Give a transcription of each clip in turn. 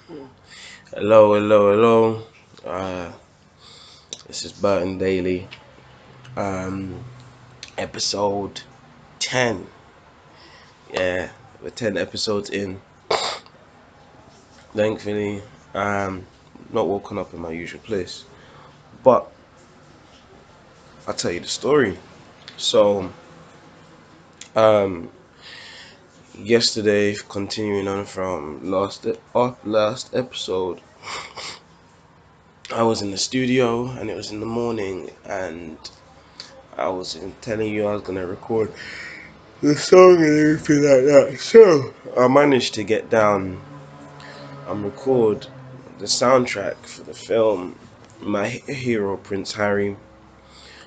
Hello, hello, hello. This is Burton Daily, um, episode 10. Yeah, we're 10 episodes in. Thankfully, not woken up in my usual place, but I'll tell you the story. So, um, yesterday, continuing on from last episode, I was in the studio and it was in the morning, and I was telling you I was gonna record the song and everything like that. So I managed to get down and record the soundtrack for the film My Hero Prince Harry.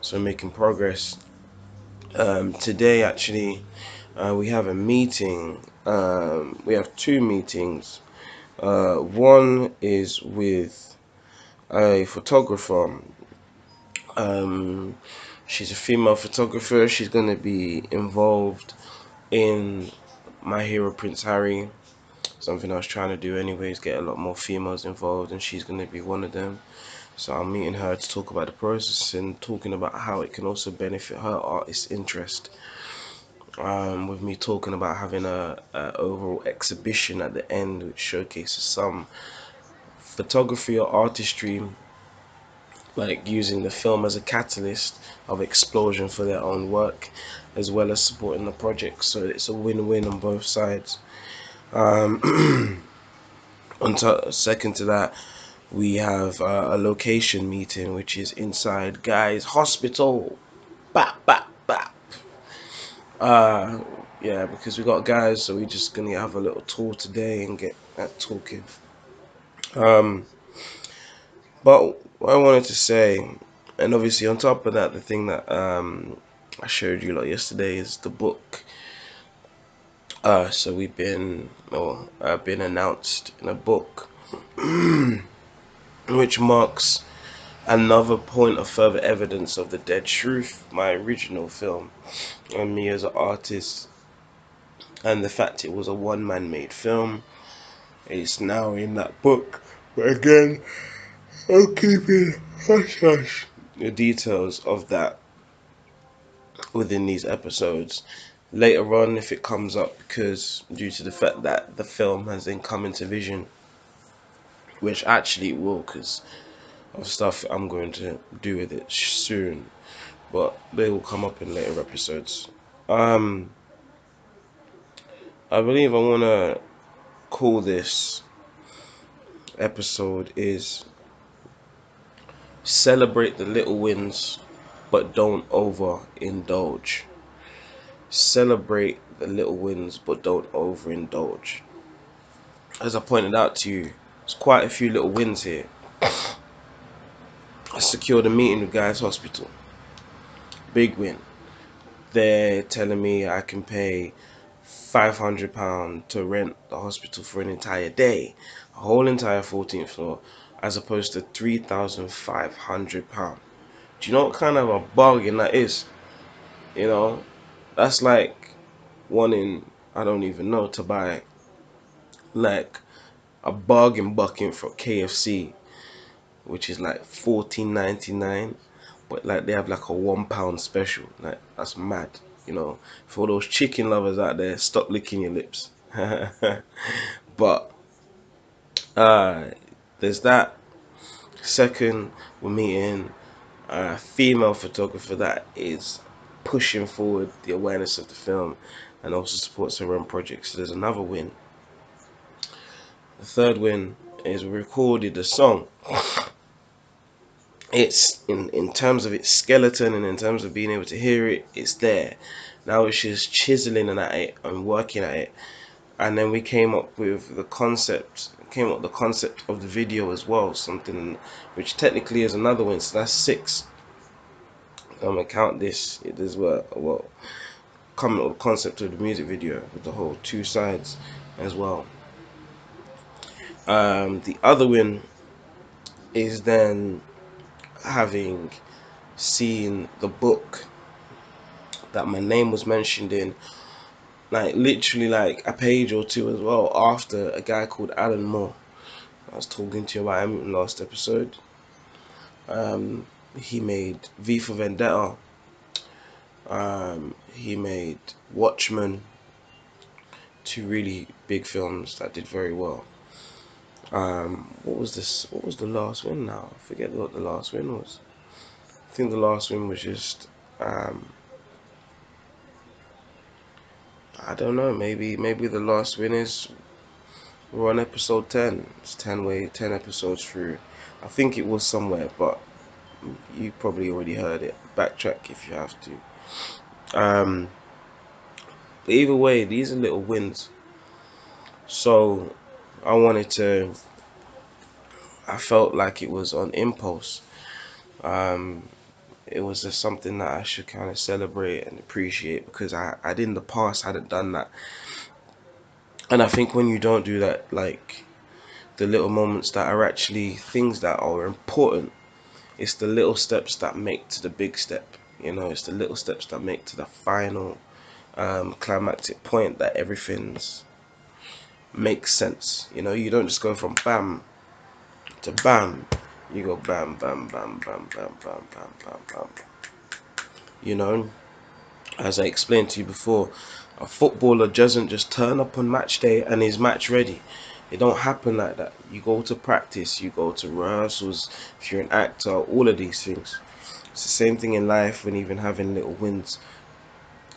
So making progress. Today actually we have a meeting. We have two meetings. One is with a photographer. Um, she's a female photographer. She's going to be involved in My Hero Prince Harry. Something I was trying to do anyways, get a lot more females involved, and she's going to be one of them. So I'm meeting her to talk about the process and talking about how it can also benefit her artist interest. With me talking about having a overall exhibition at the end which showcases some photography or artistry, like using the film as a catalyst of explosion for their own work, as well as supporting the project. So it's a win-win on both sides. Second to that, we have a location meeting, which is inside Guy's hospital. Bap, bap, bap. Uh, yeah, because we got guys, so we're just gonna have a little tour today and get that talking. Um, but what I wanted to say, and obviously on top of that, the thing that I showed you like yesterday is the book. So I've been announced in a book, which marks another point of further evidence of the dead truth, my original film, and me as an artist, and the fact it was a one-man made film. It's now in that book, but again, I'm keeping hush hush the details of that within these episodes. Later on, if it comes up, because due to the fact that the film has then come into vision, which actually it will, because of stuff I'm going to do with it soon, but they will come up in later episodes. Um, I believe I want to call this episode is celebrate the little wins, but don't overindulge. Celebrate the little wins, but don't overindulge. As I pointed out to you, there's quite a few little wins here. I secured a meeting with Guy's Hospital. Big win. They're telling me I can pay £500 to rent the hospital for an entire day, a whole entire 14th floor, as opposed to £3,500. Do you know what kind of a bargain that is? You know, that's like wanting, I don't even know, to buy like a bargain bucket for KFC, which is like 14.99, but like they have like a £1 special. Like that's mad. For those chicken lovers out there, stop licking your lips. But uh, there's that. Second, we're meeting a female photographer that is pushing forward the awareness of the film and also supports her own projects. So there's another win. The third win is we recorded a song. It's in terms of its skeleton and in terms of being able to hear it, it's there. Now it's just chiseling at it and working at it. And then we came up with the concept of the video as well, something which technically is another win. So that's six. I'm gonna count this. It is well coming up with the concept of the music video with the whole two sides as well. The other win is then having seen the book that my name was mentioned in, like literally like a page or two as well, after a guy called Alan Moore. I was talking to you about him in the last episode. He made V for Vendetta. He made Watchmen, two really big films that did very well. What was this? What was the last win now? I forget what the last win was. I think the last win was just, I don't know. Maybe the last win is we're on episode 10. It's 10 episodes through. I think it was somewhere, but you probably already heard it. Backtrack if you have to. Um, but either way, these are little wins. So I wanted to. I felt like it was on impulse. Um, it was just something that I should kind of celebrate and appreciate because I in the past hadn't done that. And I think when you don't do that, like the little moments that are actually things that are important, it's the little steps that make to the big step. It's the little steps that make to the final climactic point that everything's makes sense. You don't just go from bam to bam. You go bam, bam, bam, bam, bam, bam, bam, bam, bam. You know, as I explained to you before, a footballer doesn't just turn up on match day and is match ready. It don't happen like that. You go to practice, you go to rehearsals. If you're an actor, all of these things. It's the same thing in life when even having little wins.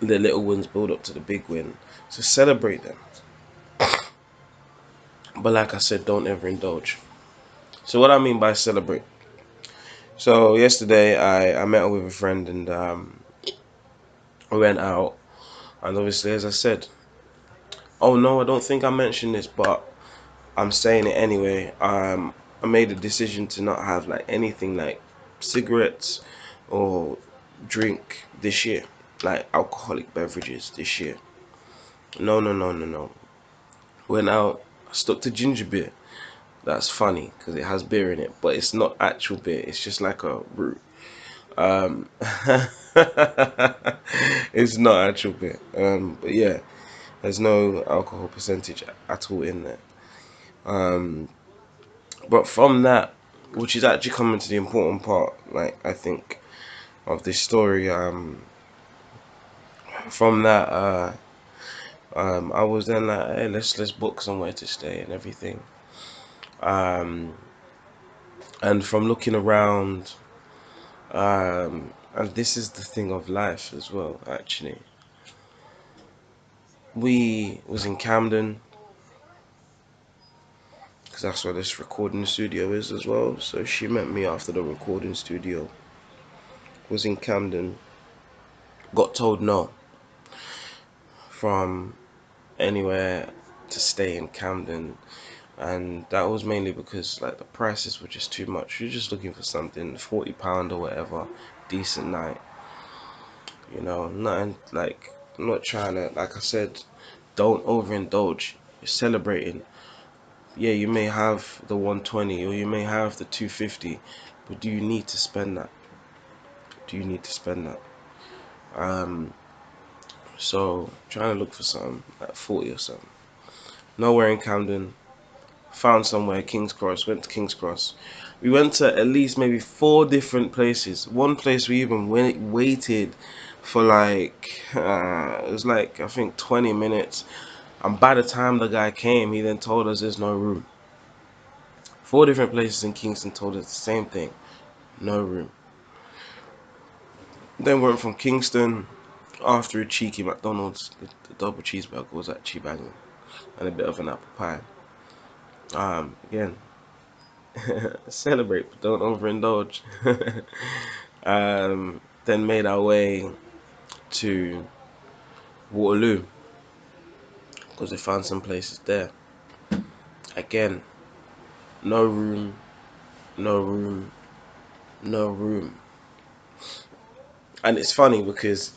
The little wins build up to the big win. So celebrate them. But like I said, don't ever indulge. So what I mean by celebrate. So yesterday I met up with a friend and we went out. And obviously, as I said, oh no, I don't think I mentioned this, but I'm saying it anyway. I made a decision to not have like anything like cigarettes or drink this year, like alcoholic beverages this year. No, no, no, no, no. Went out, I stuck to ginger beer. That's funny because it has beer in it, but it's not actual beer. It's just like a root. Um, it's not actual beer. But yeah, there's no alcohol percentage at all in there. Um, but from that, which is actually coming to the important part, like I think of this story. From that, I was then like, hey, let's book somewhere to stay and everything. Um, and from looking around, and this is the thing of life as well. Actually, we was in Camden because that's where this recording studio is as well. So she met me after the recording studio was in Camden. Got told no from anywhere to stay in Camden, and that was mainly because like the prices were just too much. You're just looking for something £40 or whatever, decent night. Nothing like I'm not trying to, like I said, don't overindulge. You're celebrating. Yeah, you may have the 120 or you may have the 250, but do you need to spend that? Do you need to spend that? Um, so trying to look for something like 40 or something. Nowhere in Camden. Found somewhere, King's Cross. Went to King's Cross. We went to at least maybe 4 different places. One place we even waited for like it was like I think 20 minutes. And by the time the guy came, he then told us there's no room. 4 different places in Kingston told us the same thing. No room. Then went from Kingston after a cheeky McDonald's. The double cheeseburger was actually banging. And a bit of an apple pie. Again, celebrate, but don't overindulge. Then made our way to Waterloo because we found some places there. Again, no room, no room, no room. And it's funny because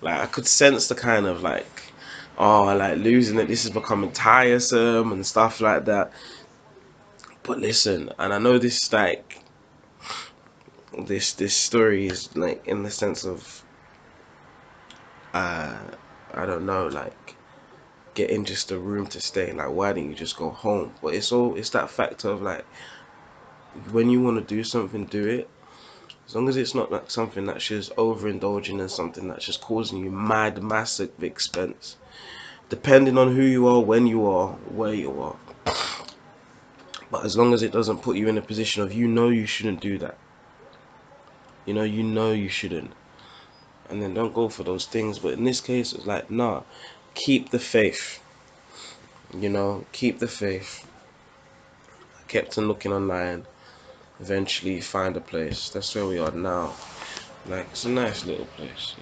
like I could sense the kind of like, oh, I like losing it. This is becoming tiresome and stuff like that. But listen, and I know this like this story is like in the sense of uh I don't know, like getting just a room to stay. Like, why didn't you just go home? But it's that factor of like, when you want to do something, do it. As long as it's not like something that's just overindulging in something that's just causing you massive expense. Depending on who you are, when you are, where you are. But as long as it doesn't put you in a position of you shouldn't do that. You shouldn't. And then don't go for those things. But in this case, it's like, nah, keep the faith. Keep the faith. I kept on looking online. Eventually find a place. That's where we are now. Like, it's a nice little place.